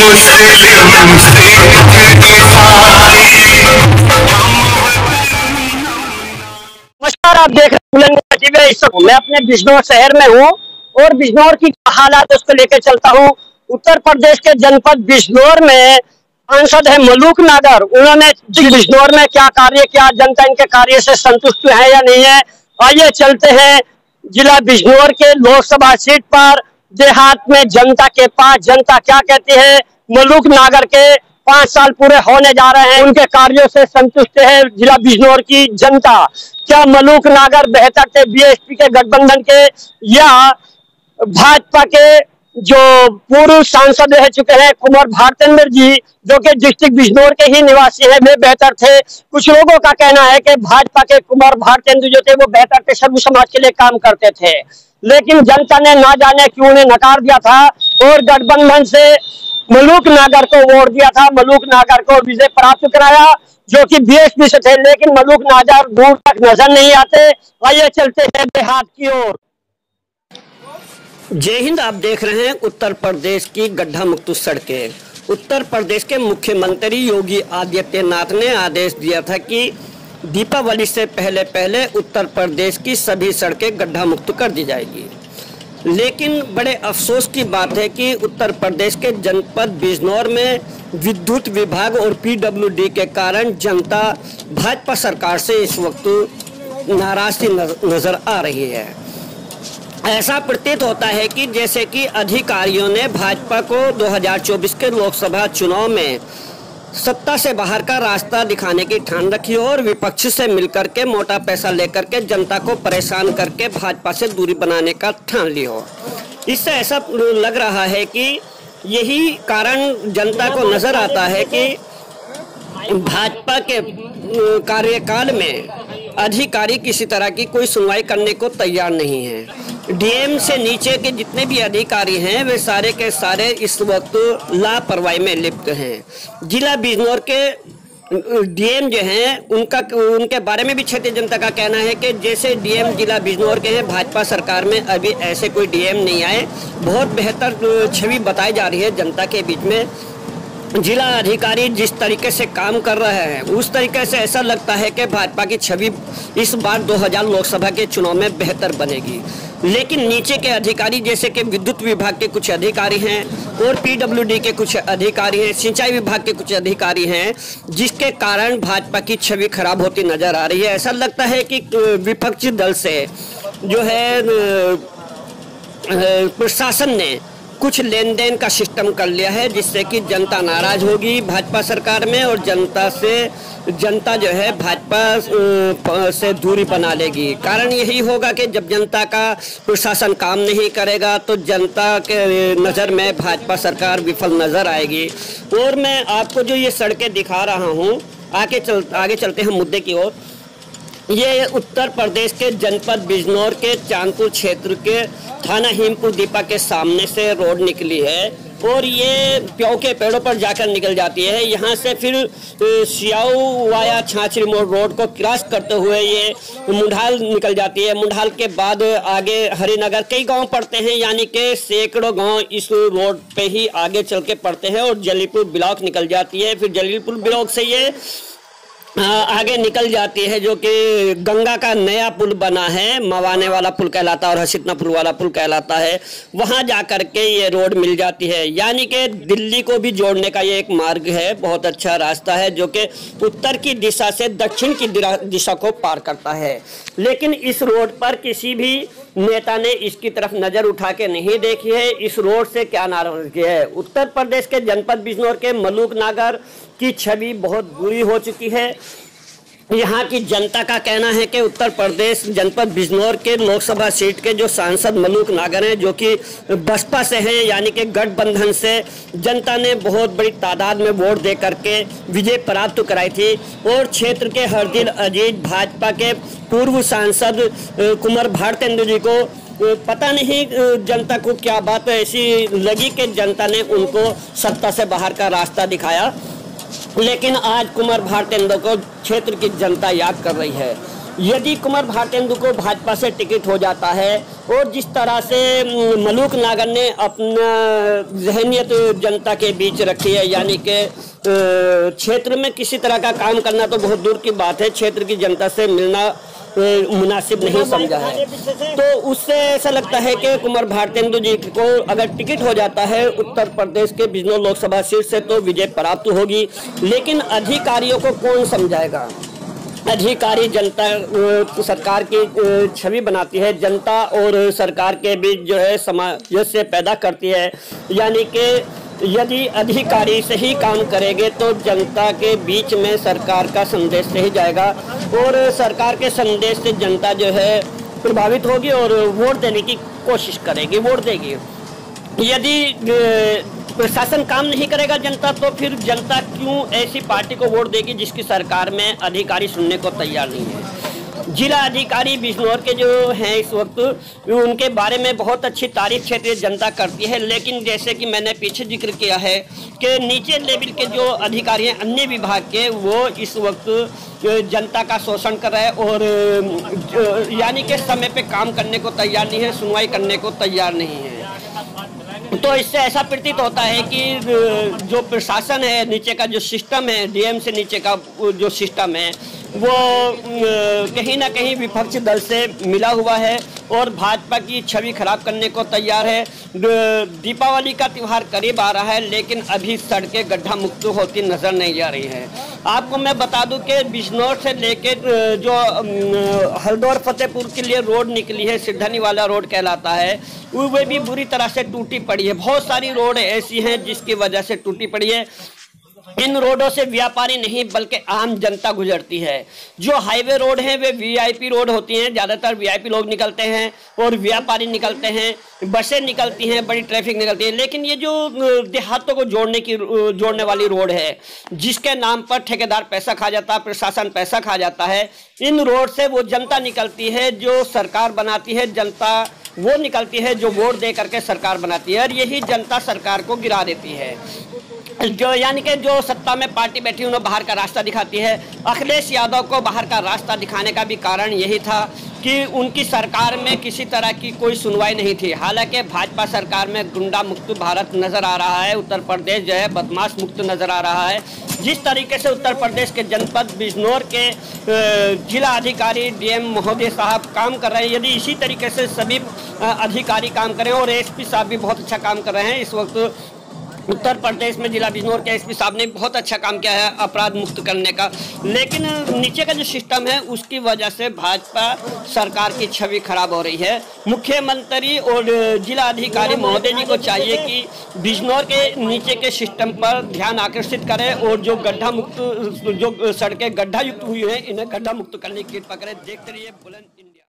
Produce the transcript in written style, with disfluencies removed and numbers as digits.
नमस्कार, आप देख रहे हैं। इस वक्त मैं अपने बिजनौर शहर में हूँ और बिजनौर की हालात उसको लेकर चलता हूँ। उत्तर प्रदेश के जनपद बिजनौर में सांसद है मलूक नागर। उन्होंने बिजनौर में क्या कार्य किया, जनता इनके कार्य से संतुष्ट है या नहीं है, आइए चलते हैं जिला बिजनौर के लोकसभा सीट पर। देहात में जनता के पास जनता क्या कहती है, मलूक नागर के 5 साल पूरे होने जा रहे हैं, उनके कार्यों से संतुष्ट है जिला बिजनौर की जनता। क्या मलूक नागर बेहतर थे बीएसपी के गठबंधन के या भाजपा के जो पूर्व सांसद रह चुके हैं कुंवर भारतेंद्र जी, जो कि डिस्ट्रिक्ट बिजनौर के ही निवासी हैं, वे बेहतर थे? कुछ लोगों का कहना है कि भाजपा के कुंवर भारतेंद्र जो थे वो बेहतर थे, सर्व समाज के लिए काम करते थे, लेकिन जनता ने ना जाने क्यों उन्हें नकार दिया था और गठबंधन से मलूक नागर को वोट दिया था। मलूक नागर को विजय प्राप्त कराया जो कि बीएसपी से थे, लेकिन मलूक नागर दूर तक नजर नहीं आते। आइए चलते हैं देहात की ओर। जय हिंद। आप देख रहे हैं उत्तर प्रदेश की गड्ढा मुक्त सड़कें। उत्तर प्रदेश के मुख्यमंत्री योगी आदित्यनाथ ने आदेश दिया था कि दीपावली से पहले उत्तर प्रदेश की सभी सड़कें गड्ढा मुक्त कर दी जाएगी, लेकिन बड़े अफसोस की बात है कि उत्तर प्रदेश के जनपद बिजनौर में विद्युत विभाग और पीडब्ल्यूडी के कारण जनता भाजपा सरकार से इस वक्त नाराज सी नजर आ रही है। ऐसा प्रतीत होता है कि जैसे कि अधिकारियों ने भाजपा को 2024 के लोकसभा चुनाव में सत्ता से बाहर का रास्ता दिखाने की ठान रखी हो और विपक्ष से मिलकर के मोटा पैसा लेकर के जनता को परेशान करके भाजपा से दूरी बनाने का ठान ली हो। इससे ऐसा लग रहा है कि यही कारण जनता को नजर आता है कि भाजपा के कार्यकाल में अधिकारी किसी तरह की कोई सुनवाई करने को तैयार नहीं है। डीएम से नीचे के जितने भी अधिकारी हैं वे सारे के सारे इस वक्त लापरवाही में लिप्त हैं। जिला बिजनौर के डीएम जो हैं उनके बारे में भी क्षेत्रीय जनता का कहना है कि जैसे डीएम जिला बिजनौर के हैं, भाजपा सरकार में अभी ऐसे कोई डीएम नहीं आए। बहुत बेहतर छवि बताई जा रही है जनता के बीच में। जिला अधिकारी जिस तरीके से काम कर रहे हैं उस तरीके से ऐसा लगता है कि भाजपा की छवि इस बार 2000 लोकसभा के चुनाव में बेहतर बनेगी, लेकिन नीचे के अधिकारी जैसे कि विद्युत विभाग के कुछ अधिकारी हैं और पीडब्ल्यूडी के कुछ अधिकारी हैं, सिंचाई विभाग के कुछ अधिकारी हैं, जिसके कारण भाजपा की छवि खराब होती नजर आ रही है। ऐसा लगता है कि विपक्षी दल से जो है प्रशासन ने कुछ लेन देन का सिस्टम कर लिया है, जिससे कि जनता नाराज होगी भाजपा सरकार में और जनता जो है भाजपा से दूरी बना लेगी। कारण यही होगा कि जब जनता का प्रशासन काम नहीं करेगा तो जनता के नज़र में भाजपा सरकार विफल नज़र आएगी। और मैं आपको जो ये सड़कें दिखा रहा हूँ, आगे चलते हैं मुद्दे की ओर। ये उत्तर प्रदेश के जनपद बिजनौर के चांदपुर क्षेत्र के थाना हिमपुर दीपा के सामने से रोड निकली है और ये प्याऊ के पेड़ों पर जाकर निकल जाती है। यहाँ से फिर सियाऊ वाया छाछरी मोड़ रोड को क्रॉस करते हुए ये मुंडाल निकल जाती है। मुंडाल के बाद आगे हरिनगर कई गांव पड़ते हैं, यानी कि सैकड़ों गांव इस रोड पे ही आगे चल के पड़ते हैं और जलीलपुर ब्लॉक निकल जाती है। फिर जलीलपुर ब्लॉक से ये आगे निकल जाती है, जो कि गंगा का नया पुल बना है, मवाने वाला पुल कहलाता है और हसीना पुल वाला पुल कहलाता है। वहां जाकर के ये रोड मिल जाती है, यानी कि दिल्ली को भी जोड़ने का ये एक मार्ग है। बहुत अच्छा रास्ता है जो कि उत्तर की दिशा से दक्षिण की दिशा को पार करता है। लेकिन इस रोड पर किसी भी नेता ने इसकी तरफ नजर उठा के नहीं देखी है। इस रोड से क्या नाराजगी है? उत्तर प्रदेश के जनपद बिजनौर के मलूक नागर की छवि बहुत बुरी हो चुकी है। यहाँ की जनता का कहना है कि उत्तर प्रदेश जनपद बिजनौर के लोकसभा सीट के जो सांसद मलूक नागर हैं, जो कि बसपा से हैं, यानी कि गठबंधन से जनता ने बहुत बड़ी तादाद में वोट दे करके विजय प्राप्त कराई थी। और क्षेत्र के हरदिल अजीज भाजपा के पूर्व सांसद कुंवर भारतेंद्र जी को पता नहीं जनता को क्या बात ऐसी लगी कि जनता ने उनको सत्ता से बाहर का रास्ता दिखाया, लेकिन आज कुंवर भारतेंद्र को क्षेत्र की जनता याद कर रही है। यदि कुंवर भारतेंदु को भाजपा से टिकट हो जाता है और जिस तरह से मलूक नागर ने अपना जहनियत जनता के बीच रखी है, यानी कि क्षेत्र में किसी तरह का काम करना तो बहुत दूर की बात है, क्षेत्र की जनता से मिलना मुनासिब नहीं समझा है, तो उससे ऐसा लगता है कि कुंवर भारतेंदु जी को अगर टिकट हो जाता है उत्तर प्रदेश के बिजनौर लोकसभा सीट से तो विजय प्राप्त होगी। लेकिन अधिकारियों को कौन समझाएगा? अधिकारी जनता सरकार की छवि बनाती है, जनता और सरकार के बीच जो है सामंजस्य पैदा करती है, यानी कि यदि अधिकारी सही काम करेंगे तो जनता के बीच में सरकार का संदेश सही जाएगा और सरकार के संदेश से जनता जो है प्रभावित होगी और वोट देने की कोशिश करेगी, वोट देगी। यदि प्रशासन काम नहीं करेगा जनता, तो फिर जनता क्यों ऐसी पार्टी को वोट देगी जिसकी सरकार में अधिकारी सुनने को तैयार नहीं है। जिला अधिकारी बिजनौर के जो हैं इस वक्त, उनके बारे में बहुत अच्छी तारीफ क्षेत्रीय जनता करती है, लेकिन जैसे कि मैंने पीछे जिक्र किया है कि नीचे लेवल के जो अधिकारी हैं अन्य विभाग के, वो इस वक्त जनता का शोषण कर रहे हैं और यानी कि समय पे काम करने को तैयार नहीं है, सुनवाई करने को तैयार नहीं है। तो इससे ऐसा प्रतीत होता है कि जो प्रशासन है, नीचे का जो सिस्टम है, डीएम से नीचे का जो सिस्टम है, वो कहीं ना कहीं विपक्षी दल से मिला हुआ है और भाजपा की छवि खराब करने को तैयार है। दीपावली का त्यौहार करीब आ रहा है, लेकिन अभी सड़कें गड्ढा मुक्त होती नजर नहीं आ रही है। आपको मैं बता दूं कि बिजनौर से लेकर जो हल्द्वार फतेहपुर के लिए रोड निकली है, सिरधनी वाला रोड कहलाता है, वो भी बुरी तरह से टूटी पड़ी है। बहुत सारी रोड ऐसी हैं जिसकी वजह से टूटी पड़ी है। इन रोडों से व्यापारी नहीं बल्कि आम जनता गुजरती है। जो हाईवे रोड हैं वे वीआईपी रोड होती हैं, ज़्यादातर वीआईपी लोग निकलते हैं और व्यापारी निकलते हैं, बसें निकलती हैं, बड़ी ट्रैफिक निकलती है। लेकिन ये जो देहातों को जोड़ने वाली रोड है, जिसके नाम पर ठेकेदार पैसा खा जाता है, प्रशासन पैसा खा जाता है, इन रोड से वो जनता निकलती है जो सरकार बनाती है, जनता वो निकलती है जो वोट दे करके सरकार बनाती है, और यही जनता सरकार को गिरा देती है। जो यानी कि जो सत्ता में पार्टी बैठी उन्हें बाहर का रास्ता दिखाती है। अखिलेश यादव को बाहर का रास्ता दिखाने का भी कारण यही था कि उनकी सरकार में किसी तरह की कोई सुनवाई नहीं थी। हालांकि भाजपा सरकार में गुंडा मुक्त भारत नज़र आ रहा है, उत्तर प्रदेश जो है बदमाश मुक्त नज़र आ रहा है। जिस तरीके से उत्तर प्रदेश के जनपद बिजनौर के जिला अधिकारी डीएम महोदय साहब काम कर रहे हैं, यदि इसी तरीके से सभी अधिकारी काम करें, और एसपी साहब भी बहुत अच्छा काम कर रहे हैं इस वक्त उत्तर प्रदेश में, जिला बिजनौर के एसपी साहब ने बहुत अच्छा काम किया है अपराध मुक्त करने का। लेकिन नीचे का जो सिस्टम है उसकी वजह से भाजपा सरकार की छवि खराब हो रही है। मुख्यमंत्री और जिला अधिकारी महोदय जी को चाहिए कि बिजनौर के नीचे के सिस्टम पर ध्यान आकर्षित करें और जो गड्ढा मुक्त, जो सड़कें गड्ढा युक्त हुई हैं, इन्हें गड्ढा मुक्त करने की कृपा करें। देखते रहिए बुलंद।